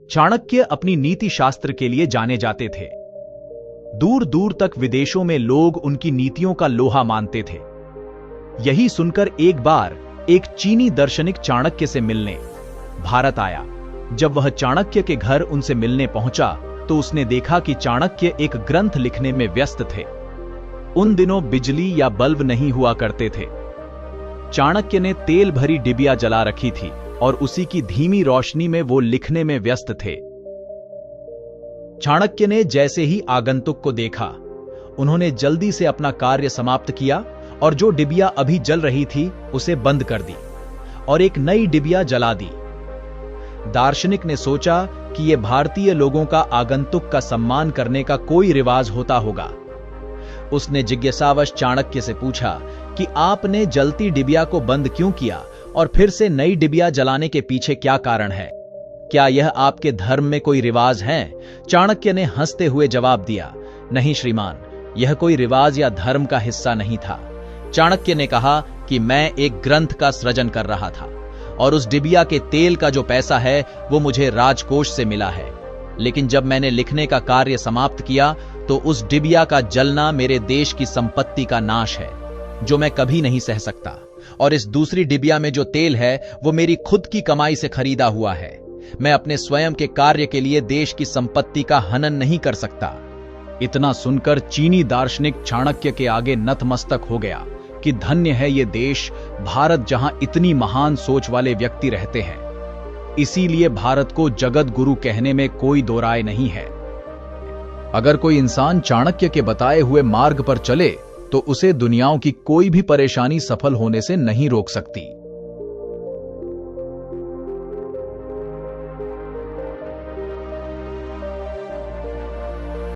चाणक्य अपनी नीति शास्त्र के लिए जाने जाते थे। दूर दूर तक विदेशों में लोग उनकी नीतियों का लोहा मानते थे। यही सुनकर एक बार एक चीनी दार्शनिक चाणक्य से मिलने भारत आया। जब वह चाणक्य के घर उनसे मिलने पहुंचा तो उसने देखा कि चाणक्य एक ग्रंथ लिखने में व्यस्त थे। उन दिनों बिजली या बल्ब नहीं हुआ करते थे। चाणक्य ने तेल भरी डिबिया जला रखी थी और उसी की धीमी रोशनी में वो लिखने में व्यस्त थे। चाणक्य ने जैसे ही आगंतुक को देखा, उन्होंने जल्दी से अपना कार्य समाप्त किया और जो डिबिया अभी जल रही थी उसे बंद कर दी और एक नई डिबिया जला दी। दार्शनिक ने सोचा कि यह भारतीय लोगों का आगंतुक का सम्मान करने का कोई रिवाज होता होगा। उसने जिज्ञासावश चाणक्य से पूछा कि आपने जलती डिबिया को बंद क्यों किया और फिर से नई डिबिया जलाने के पीछे क्या कारण है? क्या यह आपके धर्म में कोई रिवाज है? चाणक्य ने हंसते हुए जवाब दिया, नहीं श्रीमान, यह कोई रिवाज या धर्म का हिस्सा नहीं था। चाणक्य ने कहा कि मैं एक ग्रंथ का सृजन कर रहा था और उस डिबिया के तेल का जो पैसा है वो मुझे राजकोष से मिला है। लेकिन जब मैंने लिखने का कार्य समाप्त किया तो उस डिबिया का जलना मेरे देश की संपत्ति का नाश है, जो मैं कभी नहीं सह सकता। और इस दूसरी डिबिया में जो तेल है वो मेरी खुद की कमाई से खरीदा हुआ है। मैं अपने स्वयं के कार्य के लिए देश की संपत्ति का हनन नहीं कर सकता। इतना सुनकर चीनी दार्शनिक चाणक्य के आगे नतमस्तक हो गया कि धन्य है ये देश, भारत, जहां इतनी महान सोच वाले व्यक्ति रहते हैं। इसीलिए भारत को जगत गुरु कहने में कोई दो राय नहीं है। अगर कोई इंसान चाणक्य के बताए हुए मार्ग पर चले तो उसे दुनियाओं की कोई भी परेशानी सफल होने से नहीं रोक सकती।